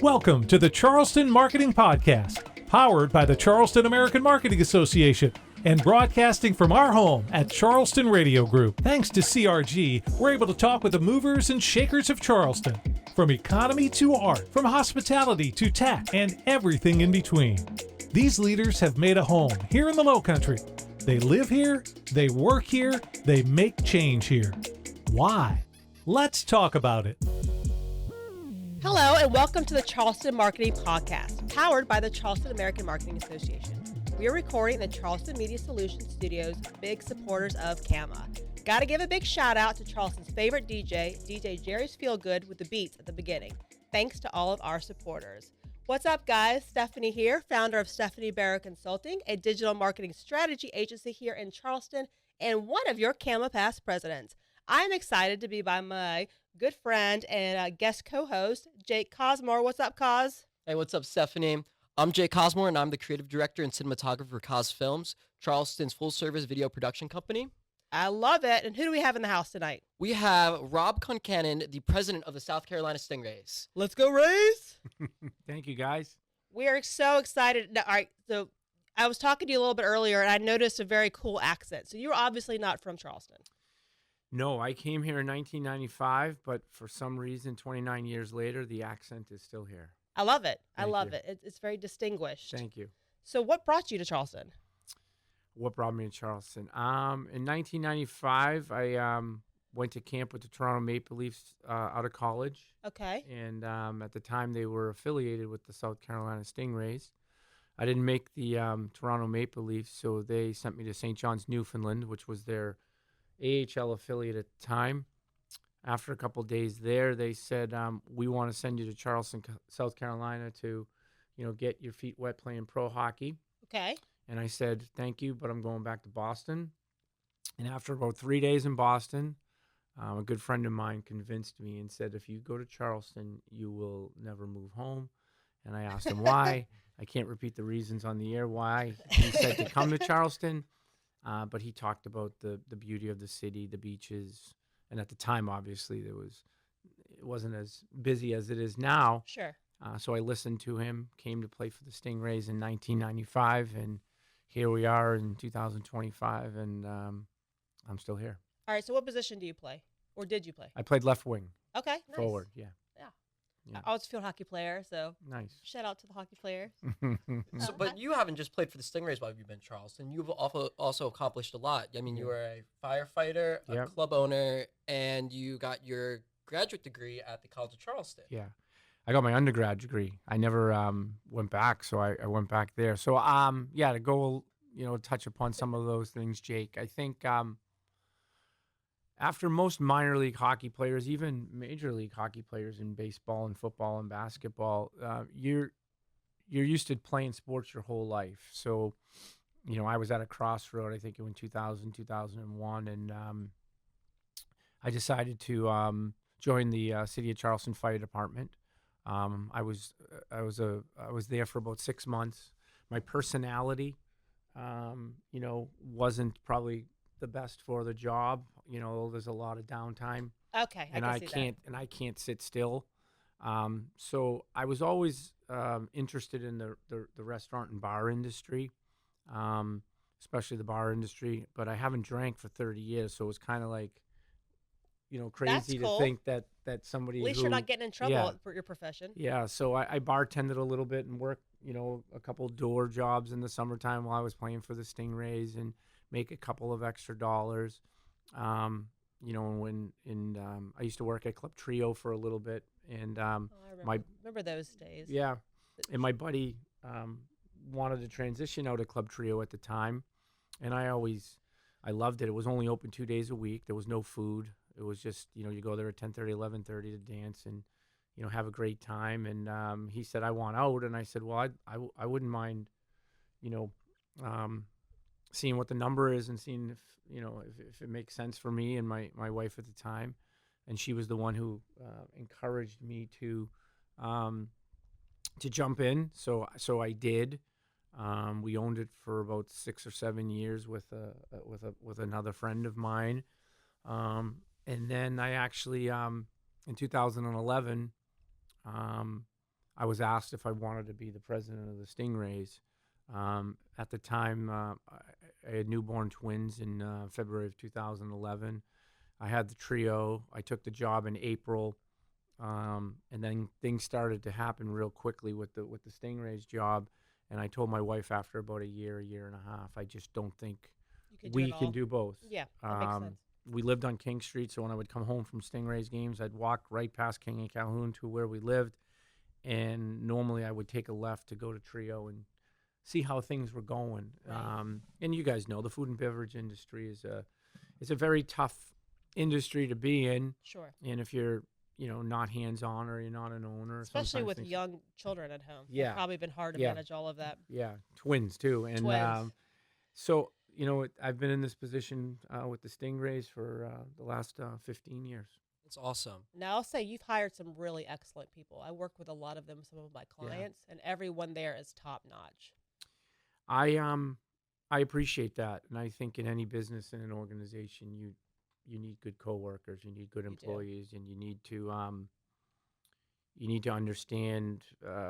Welcome to the Charleston Marketing Podcast, powered by the Charleston American Marketing Association and broadcasting from our home at Charleston Radio Group. Thanks to CRG, we're able to talk with the movers and shakers of Charleston, from economy to art, from hospitality to tech, and everything in between. These leaders have made a home here in the Lowcountry. They live here, they work here, they make change here. Why? Let's talk about it. Hello, and welcome to the Charleston Marketing Podcast, powered by the Charleston American Marketing Association. We are recording in the Charleston Media Solutions Studios, big supporters of CAMA. Got to give a big shout out to Charleston's favorite DJ Jerry's Feel Good with the beats at the beginning. Thanks to all of our supporters. What's up, guys? Stephanie here, founder of Stephanie Barrow Consulting, a digital marketing strategy agency here in Charleston, and one of your CAMA past presidents. I'm excited to be by my good friend and guest co-host, Jake Cosmore. What's up, Cos? Hey, what's up, Stephanie? I'm Jake Cosmore, and I'm the creative director and cinematographer for Cos Films, Charleston's full-service video production company. I love it. And who do we have in the house tonight? We have Rob Concannon, the president of the South Carolina Stingrays. Let's go, Rays! Thank you, guys. We are so excited. Now, all right, so I was talking to you a little bit earlier, and I noticed a very cool accent. So you're obviously not from Charleston. No, I came here in 1995, but for some reason, 29 years later, the accent is still here. I love it. I Thank love you. it. It's very distinguished. Thank you. So what brought you to Charleston? What brought me to Charleston? In 1995, I went to camp with the Toronto Maple Leafs out of college. Okay. And at the time, they were affiliated with the South Carolina Stingrays. I didn't make the Toronto Maple Leafs, so they sent me to St. John's, Newfoundland, which was their AHL affiliate at the time. After a couple of days there, they said, we want to send you to Charleston, South Carolina to, get your feet wet playing pro hockey. Okay. And I said, thank you, but I'm going back to Boston. And after about 3 days in Boston, a good friend of mine convinced me and said, if you go to Charleston, you will never move home. And I asked him why. I can't repeat the reasons on the air why. He said to come to Charleston. But he talked about the beauty of the city, the beaches, and at the time, obviously, it wasn't as busy as it is now. Sure. So I listened to him, came to play for the Stingrays in 1995, and here we are in 2025, and I'm still here. All right, so what position do you play, or did you play? I played left wing, Okay, nice. forward, yeah. I was a field hockey player, so Nice. shout out to the hockey players. But you haven't just played for the Stingrays while you've been in Charleston. You've also accomplished a lot. I mean, you were a firefighter, a Yep. club owner, and you got your graduate degree at the College of Charleston. Yeah. I got my undergrad degree. I never went back, so I went back there. So, to go, touch upon some of those things, Jake, I think after most minor league hockey players, even major league hockey players in baseball and football and basketball, you're used to playing sports your whole life. So, I was at a crossroad, I think in 2000, 2001, and I decided to join the City of Charleston Fire Department. I was there for about 6 months. My personality, wasn't probably the best for the job. There's a lot of downtime. Okay, I can't sit still. So I was always interested in the restaurant and bar industry, especially the bar industry. But I haven't drank for 30 years, so it was kind of like, crazy cool. to think that somebody. At least you're not getting in trouble for your profession. Yeah, so I bartended a little bit and worked, a couple door jobs in the summertime while I was playing for the Stingrays and make a couple of extra dollars. I used to work at Club Trio for a little bit, and I remember those days. Yeah, and my buddy wanted to transition out of Club Trio at the time, and I loved it. It was only open 2 days a week. There was no food. It was just, you go there at 10:30, 11:30 to dance and, have a great time. And he said, I want out. And I said, well, I wouldn't mind, seeing what the number is and seeing if it makes sense for me and my wife at the time. And she was the one who encouraged me to jump in. So I did. We owned it for about 6 or 7 years with another friend of mine. And then I actually, in 2011, I was asked if I wanted to be the president of the Stingrays. At the time, I had newborn twins in February of 2011. I had the trio. I took the job in April, and then things started to happen real quickly with the Stingrays job. And I told my wife after about a year and a half, I just don't think we can do both. Yeah, that makes sense. We lived on King Street, so when I would come home from Stingrays games, I'd walk right past King and Calhoun to where we lived. And normally I would take a left to go to Trio and see how things were going. Right. And you guys know the food and beverage industry is a very tough industry to be in. Sure. And if you're not hands-on or you're not an owner, Especially with things, young children at home. Yeah. It's probably been hard to Yeah. manage all of that. yeah, twins too. And Twins. so I've been in this position with the Stingrays for the last 15 years. It's awesome. Now, I'll say you've hired some really excellent people. I work with a lot of them, some of my clients, and everyone there is top notch. I appreciate that, and I think in any business and an organization, you need good coworkers, you need good employees, and you need to understand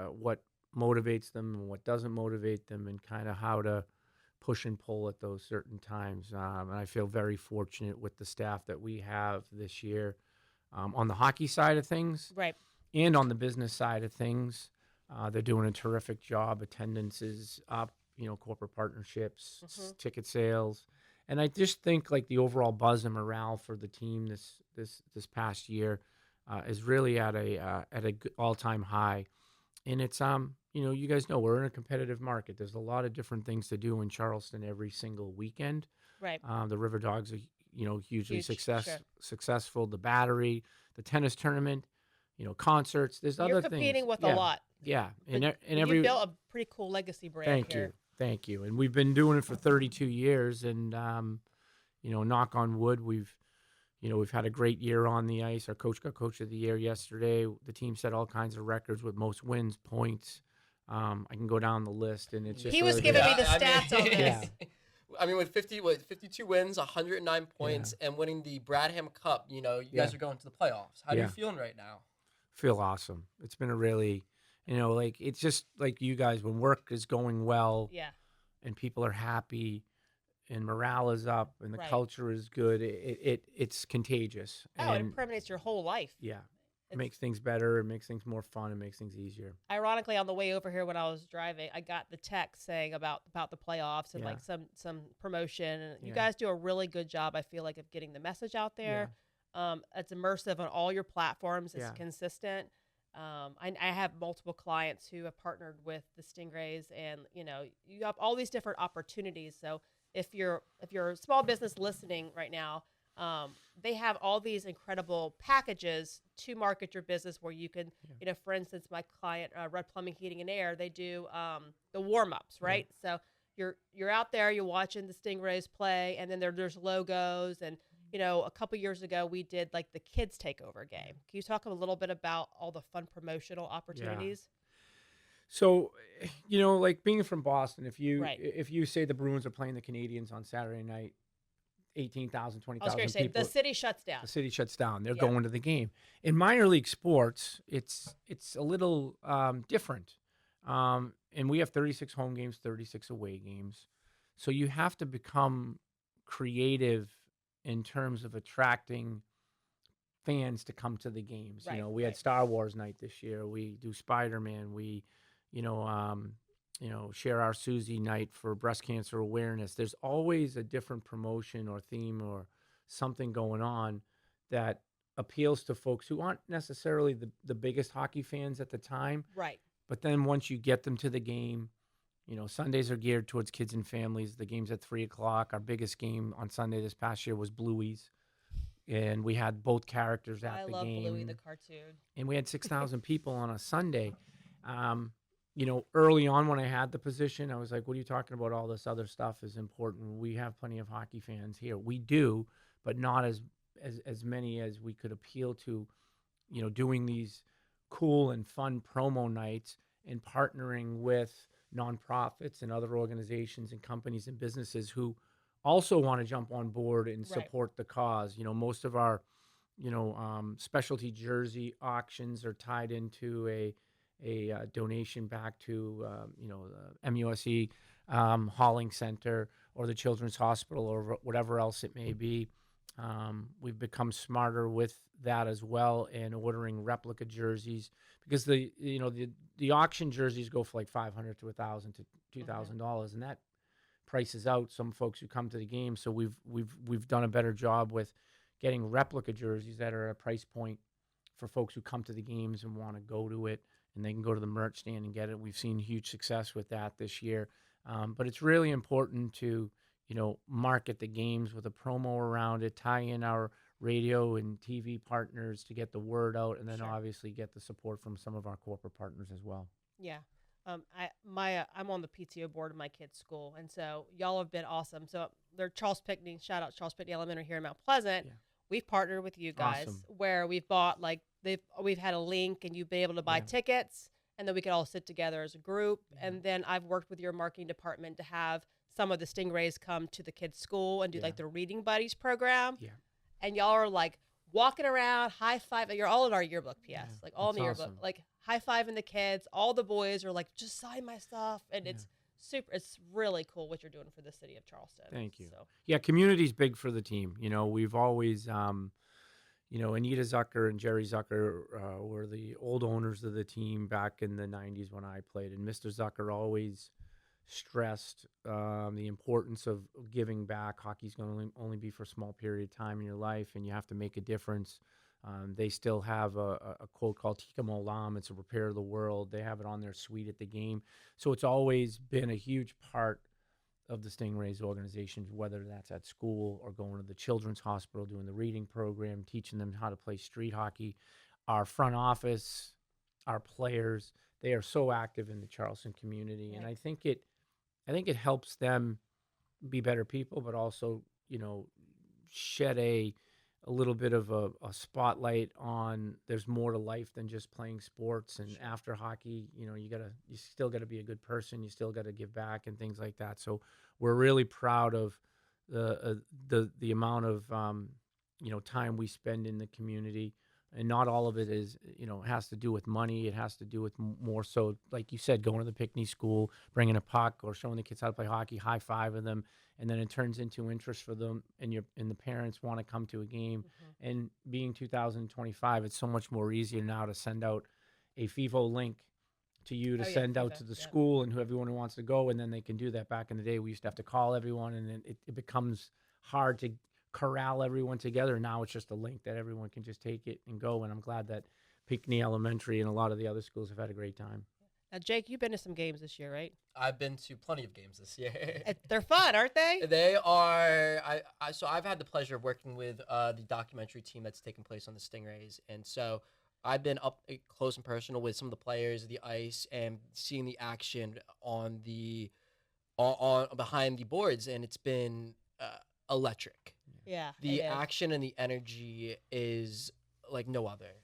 what motivates them and what doesn't motivate them, and kind of how to push and pull at those certain times. And I feel very fortunate with the staff that we have this year. On the hockey side of things, Right. and on the business side of things, they're doing a terrific job. Attendance is up, corporate partnerships, ticket sales, and I just think like the overall buzz and morale for the team this past year is really at a good all-time high. And it's you guys know we're in a competitive market. There's a lot of different things to do in Charleston every single weekend. Right. The River Dogs are hugely Huge, successful. The Battery, the tennis tournament, concerts. There's You're other things. competing with Yeah, a lot. Yeah, and But every you built a pretty cool legacy brand here. Thank you. And we've been doing it for 32 years, and knock on wood, we've had a great year on the ice. Our coach got Coach of the Year yesterday. The team set all kinds of records with most wins, points. I can go down the list, and it's just He was really giving good. me the stats on this. Yeah. I mean, with 52 wins, 109 points, and winning the Bradham Cup, you guys are going to the playoffs. How are you feeling right now? Feel awesome. It's been a really, it's just like you guys, when work is going well, Yeah. and people are happy, and morale is up, and the Right. culture is good. It's contagious. Oh, and it permeates your whole life. yeah, it makes things better. It makes things more fun. It makes things easier. Ironically, on the way over here when I was driving, I got the text saying about the playoffs and Yeah. like some promotion. And you Yeah. guys do a really good job, I feel like, of getting the message out there. It's immersive on all your platforms. It's Yeah. consistent. I have multiple clients who have partnered with the Stingrays, and you have all these different opportunities. So if you're a small business listening right now, they have all these incredible packages to market your business where you can, for instance, my client, Red Plumbing, Heating and Air, they do the warm-ups, right? So you're out there, you're watching the Stingrays play, and then there's logos. And, a couple years ago, we did like the kids takeover game. Can you talk a little bit about all the fun promotional opportunities? So, like being from Boston, if Right. you say the Bruins are playing the Canadians on Saturday night, 18,000, I was going 20,000 to say, people. the city shuts down. The city shuts down. They're Yeah. going to the game. In minor league sports, it's a little different. And we have 36 home games, 36 away games. So you have to become creative in terms of attracting fans to come to the games. Right, We had right. Star Wars night this year. We do Spider-Man. We, share our Susie night for breast cancer awareness. There's always a different promotion or theme or something going on that appeals to folks who aren't necessarily the biggest hockey fans at the time. Right. But then once you get them to the game, Sundays are geared towards kids and families. The game's at 3:00. Our biggest game on Sunday this past year was Bluey's. And we had both characters at I the love game. Bluey the cartoon. And we had 6,000 people on a Sunday. Early on when I had the position, I was like, what are you talking about? All this other stuff is important. We have plenty of hockey fans here. We do, but not as many as we could appeal to, doing these cool and fun promo nights and partnering with nonprofits and other organizations and companies and businesses who also want to jump on board and Right. support the cause. Most of our, specialty jersey auctions are tied into a a donation back to the MUSE Hauling Center or the Children's Hospital or whatever else it may be. We've become smarter with that as well, and ordering replica jerseys, because the auction jerseys go for like $500 to $1,000 to $2,000, and that prices out some folks who come to the game. So we've done a better job with getting replica jerseys that are at a price point for folks who come to the games and want to go to it, and they can go to the merch stand and get it. We've seen huge success with that this year. But it's really important to, market the games with a promo around it, tie in our radio and TV partners to get the word out, and then obviously get the support from some of our corporate partners as well. Yeah. I'm on the PTO board of my kid's school, and so y'all have been awesome. So they're Charles Pickney, shout out Charles Pickney Elementary here in Mount Pleasant. Yeah. We've partnered with you guys where we've bought we've had a link, and you've been able to buy tickets, and then we could all sit together as a group. And then I've worked with your marketing department to have some of the Stingrays come to the kids' school and do like the Reading Buddies program. Yeah. And y'all are like walking around, high five. You're all in our yearbook, PS. Like all in the yearbook, like high fiving the kids. All the boys are like, just sign my stuff, and it's super. It's really cool what you're doing for the city of Charleston. Thank you. So. Yeah, community's big for the team. We've always, Anita Zucker and Jerry Zucker were the old owners of the team back in the 90s when I played, and Mr. Zucker always stressed the importance of giving back. Hockey's going to only be for a small period of time in your life, and you have to make a difference. They still have a quote called Tikam Olam. It's a repair of the world. They have it on their suite at the game. So it's always been a huge part of the Stingrays organization, whether that's at school or going to the Children's Hospital, doing the reading program, teaching them how to play street hockey. Our front office, our players, they are so active in the Charleston community. Right. And I think it helps them be better people, but also, shed a little bit of a spotlight on there's more to life than just playing sports. And after hockey, you still gotta be a good person. You still gotta give back and things like that. So we're really proud of the amount of time we spend in the community. And not all of it is, has to do with money. It has to do with more so, like you said, going to the Pickney school, bringing a puck, or showing the kids how to play hockey, high-fiving them, and then it turns into interest for them, and the parents want to come to a game. Mm-hmm. And being 2025, it's so much more easier now to send out a FIVO link to you to send out to the school and everyone who wants to go, and then they can do that. Back in the day, we used to have to call everyone, and then it becomes hard to corral everyone together. Now it's just a link that everyone can just take it and go, and I'm glad that Pinckney Elementary and a lot of the other schools have had a great time. Now, Jake, you've been to some games this year, right? I've been to plenty of games this year. They're fun, aren't they? They are. So I've had the pleasure of working with the documentary team that's taking place on the Stingrays, and so I've been up close and personal with some of the players, the ice, and seeing the action on behind the boards, and it's been electric. Yeah, the action and the energy is like no other.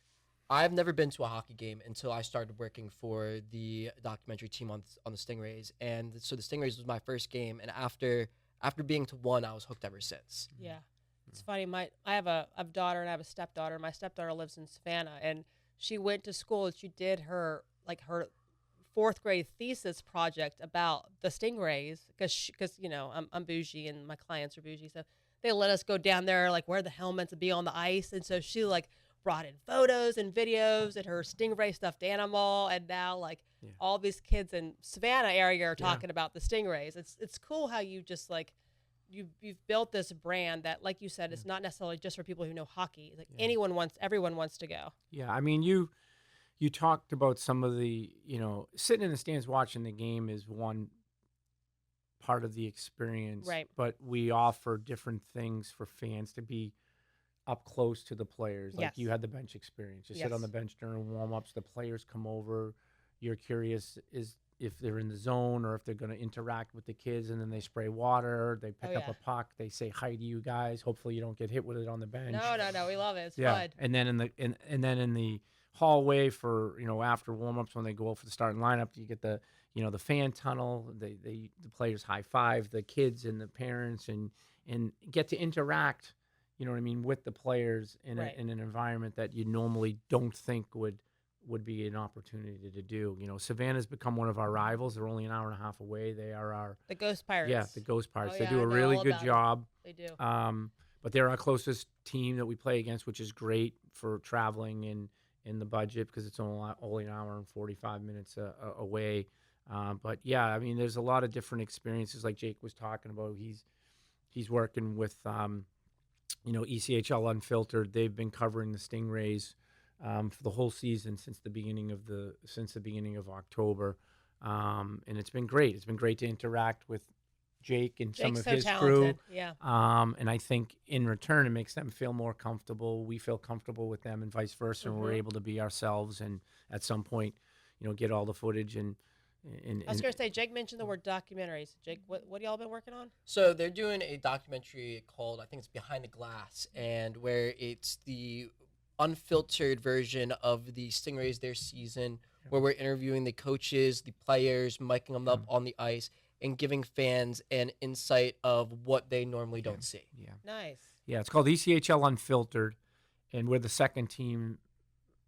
I've never been to a hockey game until I started working for the documentary team on the Stingrays, and so the Stingrays was my first game, and after being to one, I was hooked ever since. Yeah, it's funny. I have a daughter and I have a stepdaughter. My stepdaughter lives in Savannah, and she went to school and she did her fourth grade thesis project about the Stingrays because I'm bougie and my clients are bougie, so they let us go down there, wear the helmets and be on the ice. And so she brought in photos and videos and her Stingray stuffed animal. And now all these kids in Savannah area are talking about the Stingrays. It's cool how you just you've built this brand that, like you said, it's not necessarily just for people who know hockey. Everyone wants to go. Yeah. I mean, you talked about some of the, sitting in the stands watching the game is one part of the experience, right? But we offer different things for fans to be up close to the players. Like you had the bench experience. You sit on the bench during warm-ups. The players come over. You're curious if they're in the zone or if they're going to interact with the kids, and then they spray water. They pick up a puck. They say hi to you guys. Hopefully you don't get hit with it on the bench. No. We love it. It's fun. And then in the hallway for after warm-ups when they go out for the starting lineup, you get the the fan tunnel. The players high five the kids and the parents and get to interact with the players in an environment that you normally don't think would would be an opportunity to do. Savannah's become one of our rivals. They're only an hour and a half away. They are The Ghost Pirates. yeah, the Ghost Pirates. Oh, They yeah, do I a know really all good about it. job. They do. But they're our closest team that we play against, which is great for traveling and in the budget because it's only an hour and 45 minutes away. But yeah, I mean, there's a lot of different experiences like Jake was talking about. He's working with ECHL Unfiltered. They've been covering the Stingrays for the whole season since the beginning of October, and it's been great. It's been great to interact with Jake and some Jake's of so his talented. crew. Yeah. And I think in return, it makes them feel more comfortable. We feel comfortable with them, and vice versa. And we're able to be ourselves. And at some point, get all the footage. And I was going to say, Jake mentioned the word documentaries. Jake, what y'all been working on? So they're doing a documentary called, I think it's Behind the Glass, and where it's the unfiltered version of the Stingrays their season, where we're interviewing the coaches, the players, miking them up on the ice, and giving fans an insight of what they normally don't see. yeah, Nice. yeah, it's called ECHL Unfiltered, and we're the second team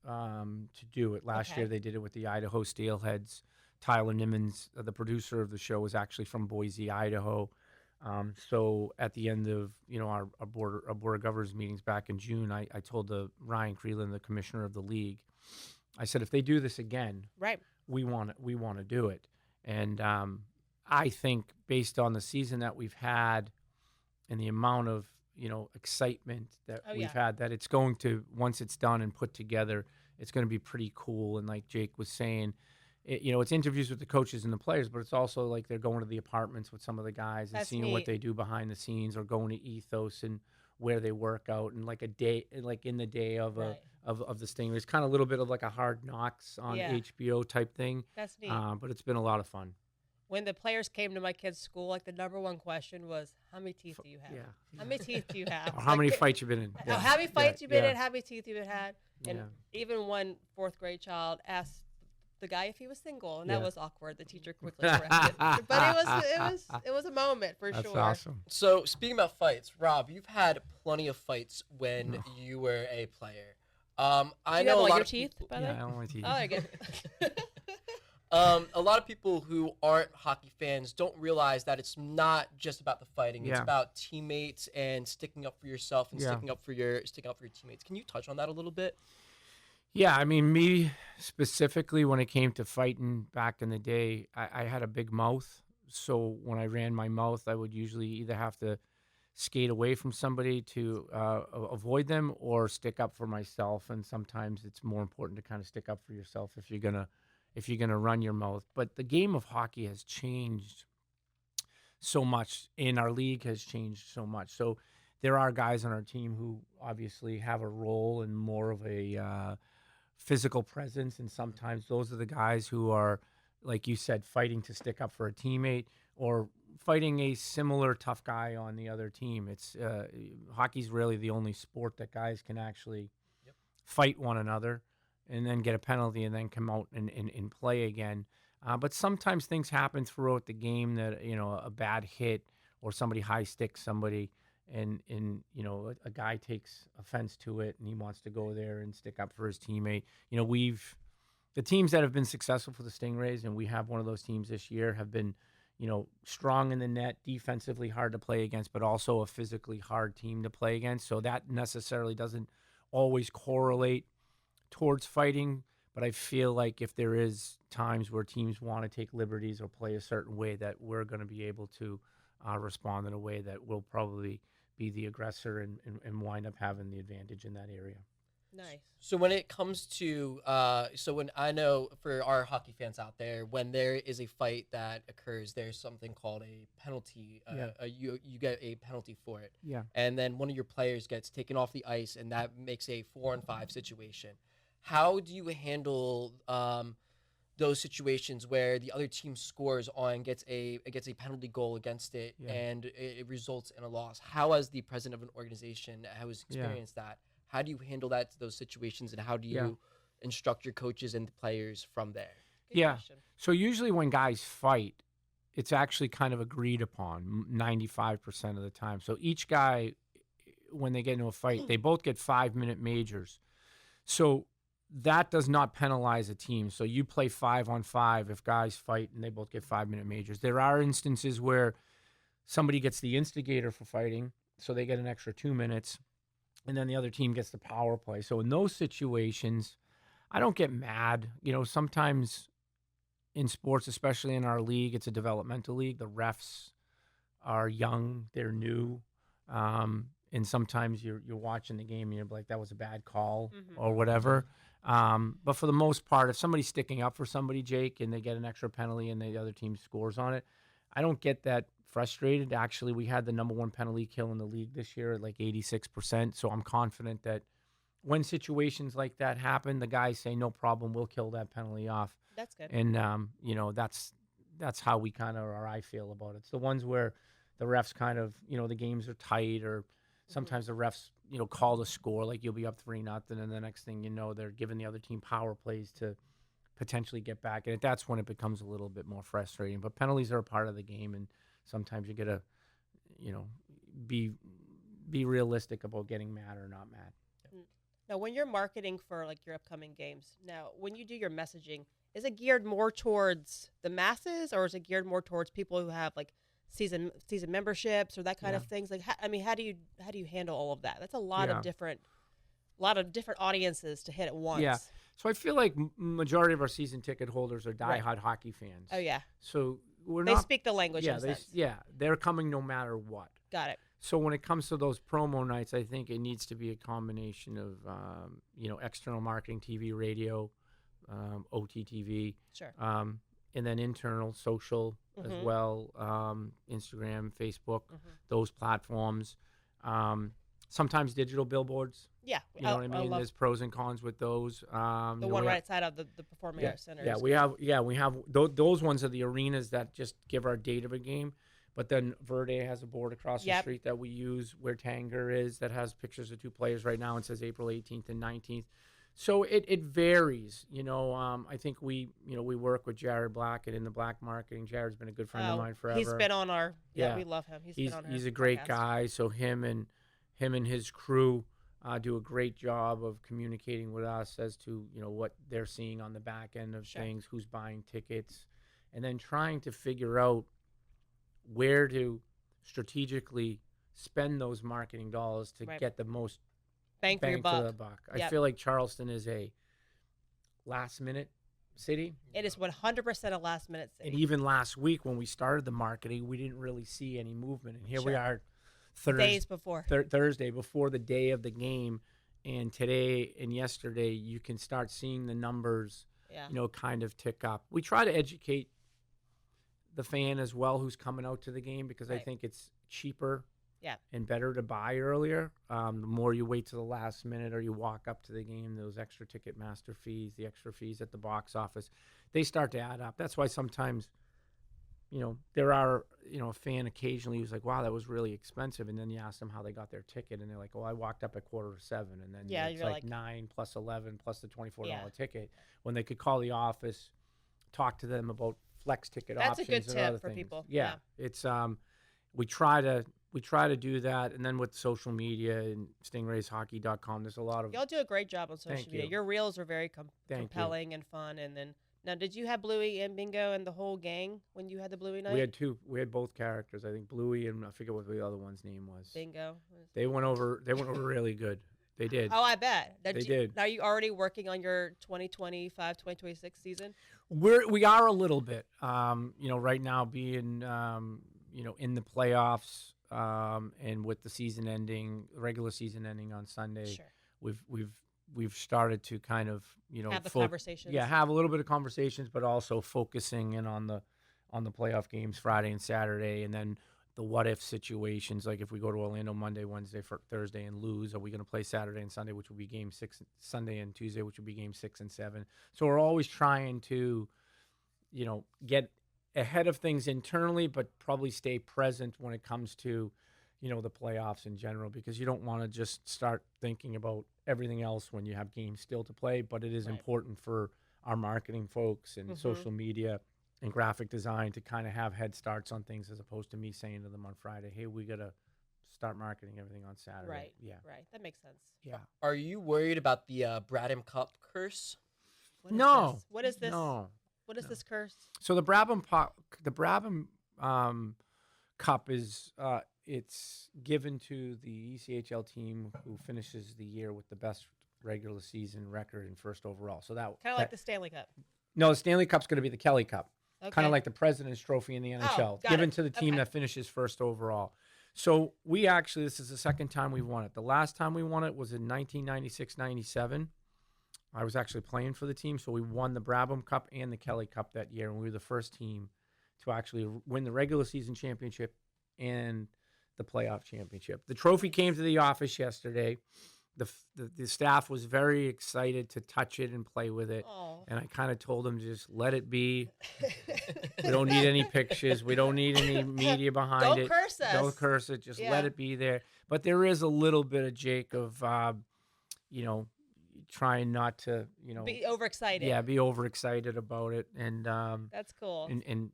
to do it. Last year they did it with the Idaho Steelheads. Tyler Nimmons, the producer of the show, was actually from Boise, Idaho. So at the end of our board of governors meetings back in June, I told Ryan Creelan, the commissioner of the league, I said, if they do this again, Right. we want to do it. And I think based on the season that we've had and the amount of excitement that we've had, that it's going to, once it's done and put together, it's going to be pretty cool. And like Jake was saying, it's interviews with the coaches and the players, but it's also like they're going to the apartments with some of the guys and seeing what they do behind the scenes, or going to Ethos and where they work out, and like a day, like in the day of of the Stingrays, kind of a little bit of like a Hard Knocks on HBO type thing. That's neat. But it's been a lot of fun. When the players came to my kid's school, like the number one question was, how many teeth do you have? Yeah. How many teeth do you have? Or how many fights you've been in? Oh, how many fights you've been in? How many teeth you've had? And Yeah. even one fourth grade child asked the guy if he was single, and that was awkward. The teacher quickly corrected, but it was a moment for That's sure. awesome. So speaking about fights, Rob, you've had plenty of fights when you were a player. I Do you know have a all lot your of teeth, people, by the way? Yeah, I don't want to. Oh, there you go. a lot of people who aren't hockey fans don't realize that it's not just about the fighting. It's Yeah. about teammates and sticking up for yourself and Yeah. sticking up for your teammates. Can you touch on that a little bit? Yeah, I mean, me specifically, when it came to fighting back in the day, I had a big mouth. So when I ran my mouth, I would usually either have to skate away from somebody to avoid them, or stick up for myself. And sometimes it's more important to kind of stick up for yourself if you're gonna run your mouth. But the game of hockey has changed so much, and our league has changed so much. So there are guys on our team who obviously have a role in more of a physical presence, and sometimes those are the guys who are, like you said, fighting to stick up for a teammate or fighting a similar tough guy on the other team. It's hockey's really the only sport that guys can actually fight one another and then get a penalty and then come out and play again. But sometimes things happen throughout the game that, a bad hit or somebody high sticks somebody, and a guy takes offense to it and he wants to go there and stick up for his teammate. The teams that have been successful for the Stingrays, and we have one of those teams this year, have been, strong in the net, defensively hard to play against, but also a physically hard team to play against. So that necessarily doesn't always correlate towards fighting, but I feel like if there is times where teams want to take liberties or play a certain way, that we're going to be able to respond in a way that will probably be the aggressor and wind up having the advantage in that area. Nice. So when it comes to, when I know for our hockey fans out there, when there is a fight that occurs, there's something called a penalty. You get a penalty for it. Yeah. And then one of your players gets taken off the ice, and that makes a 4-on-5 situation. How do you handle those situations where the other team scores on, gets a penalty goal against it, and it results in a loss? How, as the president of an organization who has experienced that, how do you handle those situations, and how do you instruct your coaches and the players from there? Good question. So usually when guys fight, it's actually kind of agreed upon 95% of the time. So each guy, when they get into a fight, they both get 5-minute majors. So that does not penalize a team. So you play 5-on-5 if guys fight and they both get 5-minute majors. There are instances where somebody gets the instigator for fighting, so they get an extra 2 minutes, and then the other team gets the power play. So in those situations, I don't get mad. Sometimes in sports, especially in our league, it's a developmental league. The refs are young, they're new. And sometimes you're watching the game and you're like, that was a bad call or whatever. But for the most part, if somebody's sticking up for somebody, Jake, and they get an extra penalty and the other team scores on it, I don't get that frustrated. Actually, we had the number 1 penalty kill in the league this year at like 86%. So I'm confident that when situations like that happen, the guys say, no problem, we'll kill that penalty off. That's good. And, that's how we kind of, or I feel about it. It's the ones where the refs kind of, the games are tight, or sometimes the refs, call the score, like you'll be up 3-0, and the next thing you know, they're giving the other team power plays to potentially get back. And that's when it becomes a little bit more frustrating. But penalties are a part of the game, and sometimes you got to, be realistic about getting mad or not mad. Now, when you're marketing for like your upcoming games, now when you do your messaging, is it geared more towards the masses, or is it geared more towards people who have like season memberships or that kind of things? Like, how do you handle all of that? That's a lot of different audiences to hit at once. Yeah. So I feel like majority of our season ticket holders are diehard hockey fans. Oh yeah. So they speak the language. They're coming no matter what. Got it. So when it comes to those promo nights, I think it needs to be a combination of external marketing, TV, radio, OTTV, sure, and then internal social as well, Instagram, Facebook, those platforms. Sometimes digital billboards. Yeah, you know what I mean. There's pros and cons with those. The one right side of the Performing Arts Center. Yeah, we have those ones are the arenas that just give our date of a game. But then Verde has a board across the street that we use where Tanger is that has pictures of 2 players right now and says April 18th and 19th. So it varies. I think we work with Jared Blackett in the black marketing. Jared's been a good friend of mine forever. He's been on our we love him. He's a great guy. So him and his crew do a great job of communicating with us as to what they're seeing on the back end of things, who's buying tickets, and then trying to figure out where to strategically spend those marketing dollars to get the most bang for the buck. I feel like Charleston is a last-minute city. It is 100% a last-minute city. And even last week when we started the marketing, we didn't really see any movement. And here we are Thursday before the day of the game. And today and yesterday, you can start seeing the numbers, kind of tick up. We try to educate the fan as well who's coming out to the game, because I think it's cheaper and better to buy earlier. The more you wait to the last minute or you walk up to the game, those extra ticket master fees, the extra fees at the box office, they start to add up. That's why sometimes, there are, a fan occasionally who's like, wow, that was really expensive. And then you ask them how they got their ticket and they're like, oh, I walked up at 6:45. And then it's like 9 plus 11 plus the $24 ticket, when they could call the office, talk to them about flex ticket options. That's a good and other tip for things. people. Yeah. It's we try to do that, and then with social media and stingrayshockey.com, there's a lot of. Y'all do a great job on social media. Your reels are very compelling and fun. And then now, did you have Bluey and Bingo and the whole gang when you had the Bluey night? We had 2. We had both characters. I think Bluey and I forget what the other one's name was. Bingo. They went over really good. They did. Oh, I bet. They did. Are you already working on your 2025, 2026 season? We are a little bit. Right now being in the playoffs, and with the season ending, regular season ending on Sunday, we've started to kind of have the conversations. Yeah, have a little bit of conversations, but also focusing in on the playoff games Friday and Saturday, and then the what if situations, like if we go to Orlando Monday, Wednesday, Thursday and lose, are we going to play Saturday and Sunday, which would be game 6, Sunday and Tuesday, which would be game 6 and 7. So we're always trying to, get ahead of things internally, but probably stay present when it comes to, the playoffs in general, because you don't want to just start thinking about everything else when you have games still to play. But it is important for our marketing folks and social media and graphic design to kind of have head starts on things, as opposed to me saying to them on Friday, hey, we got to start marketing everything on Saturday. Right. Yeah. Right. That makes sense. Yeah. Are you worried about the Bradham Cup curse? What is No. this? What is this? No. What is No. this curse? So the Bradham Cup is it's given to the ECHL team who finishes the year with the best regular season record and first overall. So Kind of like the Stanley Cup. no, the Stanley Cup's going to be the Kelly Cup. Okay. Kind of like the President's Trophy in the NHL, got given it. to the team Okay. that finishes first overall. So we actually, this is the second time we've won it. The last time we won it was in 1996-97. I was actually playing for the team, so we won the Bradham Cup and the Kelly Cup that year, and we were the first team to actually win the regular season championship and the playoff championship. The trophy came to the office yesterday. The staff was very excited to touch it and play with it. Oh. And I kind of told them, just let it be. We don't need any pictures. We don't need any media behind Don't it. curse us. Don't curse it. Just Yeah. let it be there. But there is a little bit of Jake of, trying not to, Be overexcited. yeah, be overexcited about it. And That's cool. and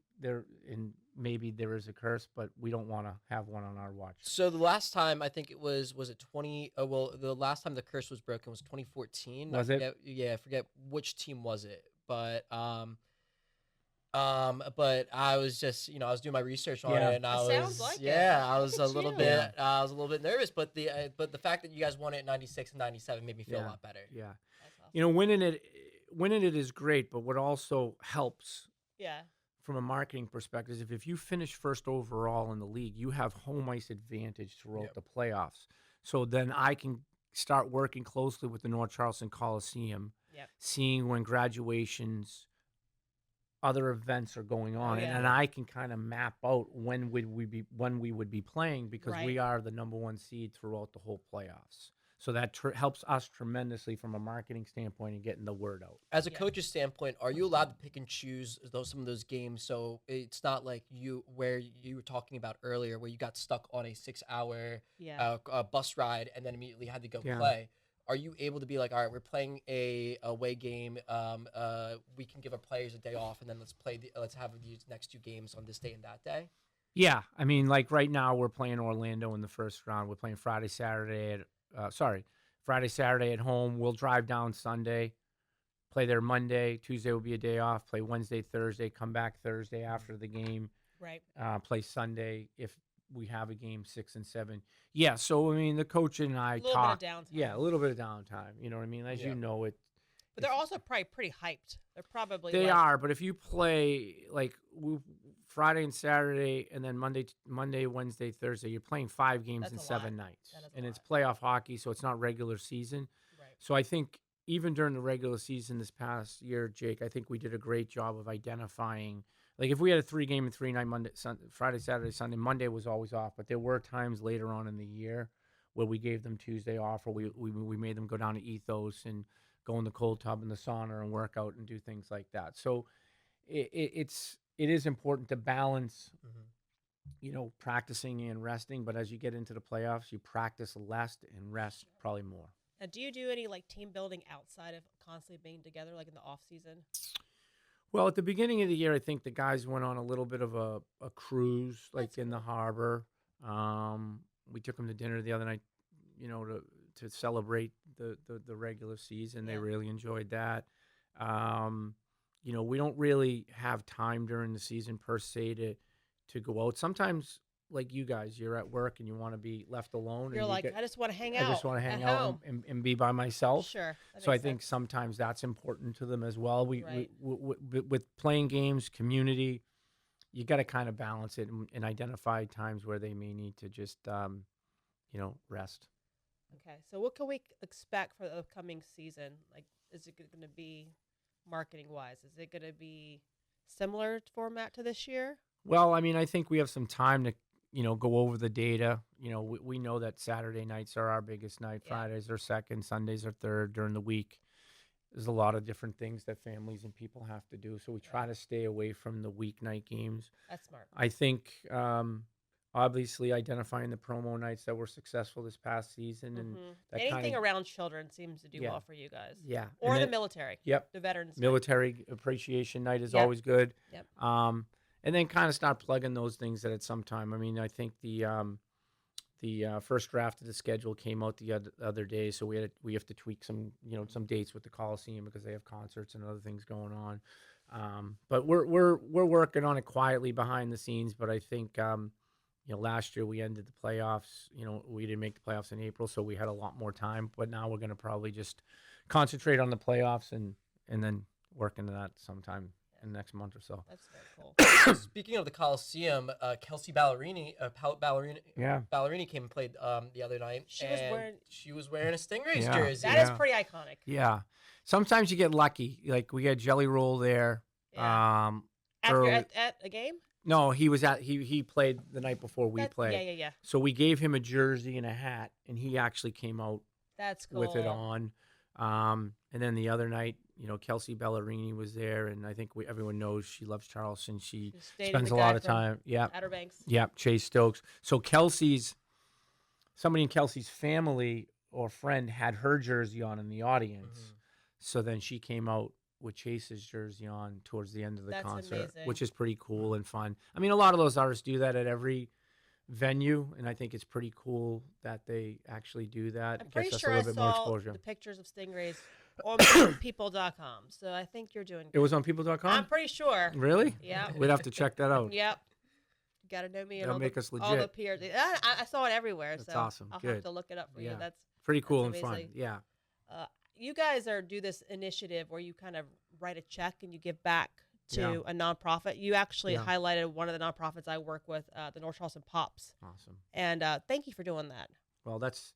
maybe there is a curse, but we don't want to have one on our watch. So the last time I think it was it 20? The last time the curse was broken was 2014. Was it? I forget which team was it, but I was just I was doing my research on Yeah. it, and I It sounds was like it. I was Look a at little you. bit I was a little bit nervous, but the fact that you guys won it in 96 and 97 made me feel a Yeah. lot better. Yeah. That's awesome. Winning it is great, but what also helps Yeah. from a marketing perspective is if you finish first overall in the league, you have home ice advantage throughout Yep. the playoffs. So then I can start working closely with the North Charleston Coliseum, Yep. seeing when graduations, other events are going on, yeah. and I can kind of map out when we would be playing because we Right. are the number one seed throughout the whole playoffs. So that helps us tremendously from a marketing standpoint and getting the word out. As a Yeah. coach's standpoint, are you allowed to pick and choose some of those games? So it's not like where you were talking about earlier, where you got stuck on a 6-hour Yeah. bus ride and then immediately had to go Yeah. play. Are you able to be like, all right, we're playing a away game. We can give our players a day off, and then let's have these next 2 games on this day and that day. Yeah, I mean, like right now we're playing Orlando in the first round. We're playing Friday, Saturday at home. We'll drive down Sunday, play there Monday. Tuesday will be a day off. Play Wednesday, Thursday. Come back Thursday after the game. Right. Play Sunday if we have a game 6 and 7. Yeah, so I mean, the coach and I A little talk. bit of downtime. Yeah, a little bit of downtime. You know what I mean? As Yeah. you know, it. But they're also probably pretty hyped. They're probably They like, are, but if you play like Friday and Saturday, and then Monday, Wednesday, Thursday, you're playing 5 games That's in a lot. 7 nights, That is a and it's lot. playoff hockey, so it's not regular season. Right. So I think even during the regular season this past year, Jake, I think we did a great job of identifying. Like if we had a 3-game and 3-night Friday, Saturday, Sunday, Monday was always off, but there were times later on in the year where we gave them Tuesday off, or we made them go down to Ethos and go in the cold tub and the sauna and work out and do things like that. So it is important to balance, practicing and resting. But as you get into the playoffs, you practice less and rest probably more. Now, do you do any like team building outside of constantly being together, like in the off season? Well, at the beginning of the year, I think the guys went on a little bit of a cruise, like That's in the harbor. We took them to dinner the other night, to celebrate the regular season. They Yeah. really enjoyed that. We don't really have time during the season per se to go out. Sometimes, like you guys, you're at work and you want to be left alone. You're and like, you get, I just want to hang I out. just want to hang at out home. and be by myself. Sure. that So I makes think sense. sometimes that's important to them as well. Right. With playing games, community, you got to kind of balance it and identify times where they may need to just, rest. Okay, so what can we expect for the upcoming season? Like, is it going to be marketing wise? Is it going to be similar format to this year? Well, I mean, I think we have some time to, go over the data. We know that Saturday nights are our biggest night. Yeah. Fridays are second, Sundays are third during the week. There's a lot of different things that families and people have to do. So we try to stay away from the weeknight games. That's smart. I think, obviously, identifying the promo nights that were successful this past season and Mhm. that Anything kinda, around children seems to do Yeah. well for you guys. yeah. Or And the then- military. Yep. The veterans. night. Military appreciation night is Yep. always good. Yep. And then kind of start plugging those things at some time. I mean, I think the The first draft of the schedule came out the other day, so we have to tweak some dates with the Coliseum because they have concerts and other things going on. But we're working on it quietly behind the scenes. But I think last year we ended the playoffs. We didn't make the playoffs in April, so we had a lot more time. But now we're going to probably just concentrate on the playoffs and then work into that sometime in the next month or so. That's very cool. Speaking of the Coliseum, Kelsey Ballerini, Ballerini came and played the other night. She was wearing a Stingrays jersey. That is pretty iconic. Yeah. Sometimes you get lucky. Like we had Jelly Roll there. Yeah. At a game? No, he played the night before we played. Yeah. So we gave him a jersey and a hat, and he actually came out That's cool. with it on. And then the other night, Kelsey Ballerini was there, and I think everyone knows she loves Charleston. She spends a lot of time. Yeah. Outer Banks. Yeah, Chase Stokes. So somebody in Kelsey's family or friend had her jersey on in the audience. Mm-hmm. So then she came out with Chase's jersey on towards the end of the concert, amazing. Which is pretty cool and fun. I mean, a lot of those artists do that at every venue, and I think it's pretty cool that they actually do that. I'm pretty sure I saw the pictures of Stingrays on people.com, so I think you're doing good. It was on people.com? I'm pretty sure. Really? Yeah. We'd have to check that out. Yep. You got to know me and That'll make us legit. all the peers. I saw it everywhere. That's so awesome. I'll Good. have to look it up for you. That's pretty cool that's and fun. Yeah. You guys do this initiative where you kind of write a check and you give back to a nonprofit. You actually highlighted one of the nonprofits I work with, the North Charleston Pops. Awesome. And thank you for doing that. Well, that's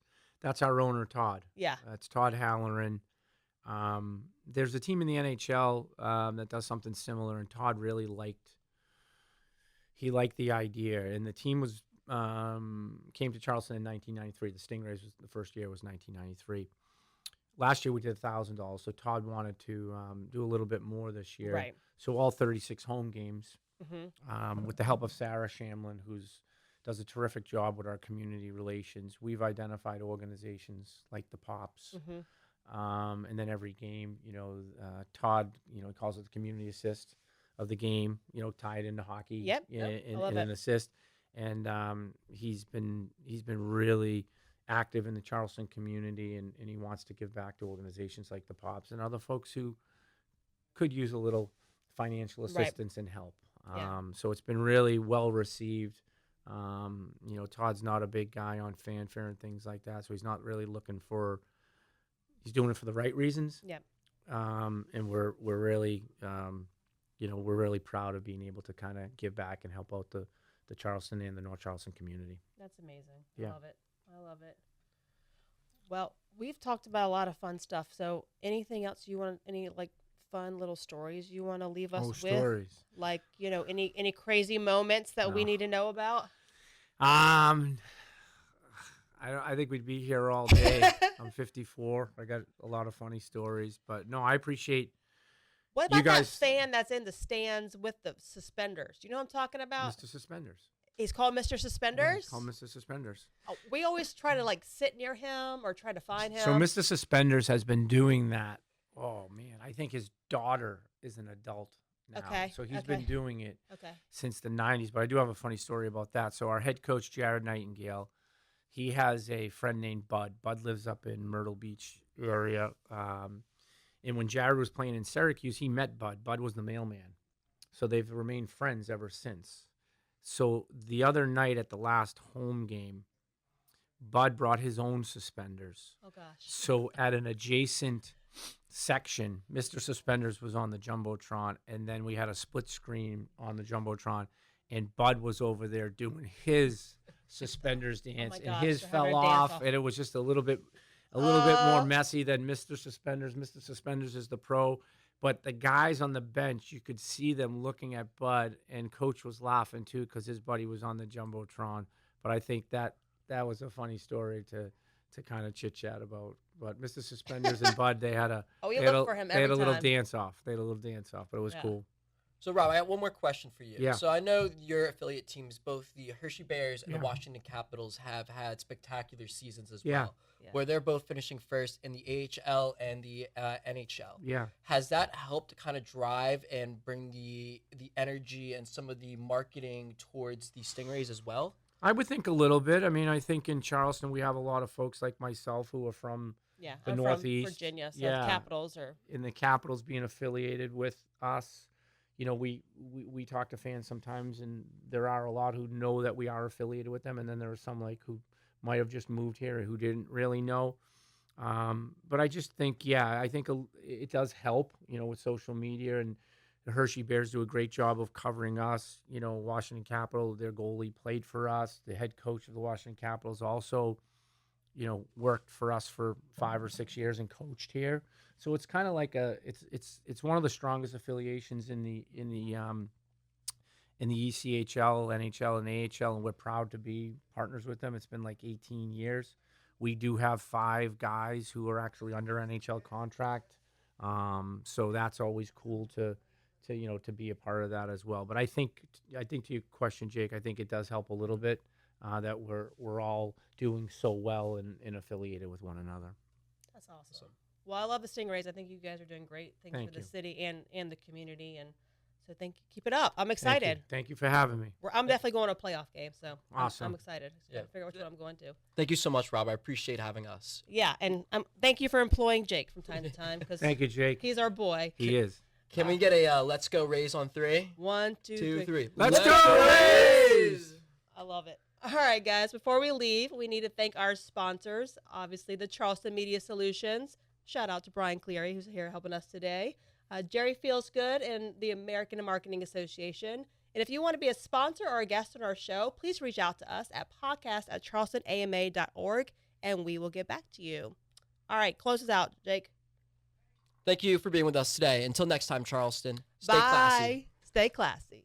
our owner, Todd. Yeah. That's Todd Halloran. There's a team in the NHL that does something similar, and Todd really liked the idea. And the team came to Charleston in 1993. The Stingrays the first year was 1993. Last year we did $1,000, so Todd wanted to do a little bit more this year. Right. So all 36 home games, with the help of Sarah Shamlin, who does a terrific job with our community relations. We've identified organizations like the Pops, and then every game, Todd, he calls it the community assist of the game, tied into hockey. Yep. In an assist, and he's been really active in the Charleston community, and he wants to give back to organizations like the Pops and other folks who could use a little financial assistance and help. So it's been really well received. Todd's not a big guy on fanfare and things like that, so he's not really he's doing it for the right reasons. Yep. And we're really, we're really proud of being able to kind of give back and help out the Charleston and the North Charleston community. That's amazing. Yeah. I love it. Well, we've talked about a lot of fun stuff. So anything else any fun little stories you want to leave us with? Stories. Like, any crazy moments that we need to know about? I think we'd be here all day. I'm 54. I got a lot of funny stories, but no, I appreciate What about you guys, that fan that's in the stands with the suspenders? Do you know what I'm talking about? Mr. Suspenders. He's called Mr. Suspenders? Yeah, he's called Mr. Suspenders. Oh, we always try to sit near him or try to find him. So Mr. Suspenders has been doing that. Oh, man. I think his daughter is an adult now. Okay. So he's been doing it since the 90s. But I do have a funny story about that. So our head coach, Jared Nightingale, he has a friend named Bud. Bud lives up in Myrtle Beach area. And when Jared was playing in Syracuse, he met Bud. Bud was the mailman. So they've remained friends ever since. So the other night at the last home game, Bud brought his own suspenders. Oh, gosh. So at an adjacent section, Mr. Suspenders was on the Jumbotron, and then we had a split screen on the Jumbotron, and Bud was over there doing his suspenders dance, and his fell off, and it was just a little bit more messy than Mr. Suspenders. Mr. Suspenders is the pro. But the guys on the bench, you could see them looking at Bud, and Coach was laughing too because his buddy was on the Jumbotron. But I think that was a funny story to kind of chit chat about. But Mr. Suspenders and Bud, they had a little dance off. They had a little dance off, but it was cool. So, Rob, I have one more question for you. Yeah. So I know your affiliate teams, both the Hershey Bears and the Washington Capitals, have had spectacular seasons as well, where they're both finishing first in the AHL and the NHL. Yeah. Has that helped kind of drive and bring the energy and some of the marketing towards the Stingrays as well? I would think a little bit. I mean, I think in Charleston we have a lot of folks like myself who are from Yeah, the I'm Northeast. from Virginia, so Yeah. Capitals are. in the Capitals being affiliated with us. You know, we talk to fans sometimes, and there are a lot who know that we are affiliated with them, and then there are some like who might have just moved here who didn't really know. But I just think, I think it does help, you know, with social media, and the Hershey Bears do a great job of covering us. You know, Washington Capitol, their goalie played for us. The head coach of the Washington Capitals also, you know, worked for us for 5 or 6 years and coached here. So it's kind of like it's one of the strongest affiliations in the ECHL, NHL, and AHL, and we're proud to be partners with them. It's been like 18 years. We do have 5 guys who are actually under NHL contract, so that's always cool to be a part of that as well. But I think to your question, Jake, I think it does help a little bit that we're all doing so well and affiliated with one another. That's awesome. Well, I love the Stingrays. I think you guys are doing great things Thank for the you. city and the community, and so keep it up. I'm excited. Thank you for having me. I'm definitely going to a playoff game, so Awesome. I'm excited. Just gotta figure out which one I'm going to. Thank you so much, Rob. I appreciate having us. Yeah, and thank you for employing Jake from time to time because Thank you, Jake. he's our boy. He is. Can we get a let's go Rays on 3? 1, 2, 3. Let's go Rays! I love it. All right, guys. Before we leave, we need to thank our sponsors. Obviously, the Charleston Media Solutions. Shout out to Brian Cleary, who's here helping us today. Jerry Feels Good and the American Marketing Association. And if you want to be a sponsor or a guest on our show, please reach out to us at podcast@charlestonama.org, and we will get back to you. All right, close us out, Jake. Thank you for being with us today. Until next time, Charleston. Stay Bye. classy. Stay classy.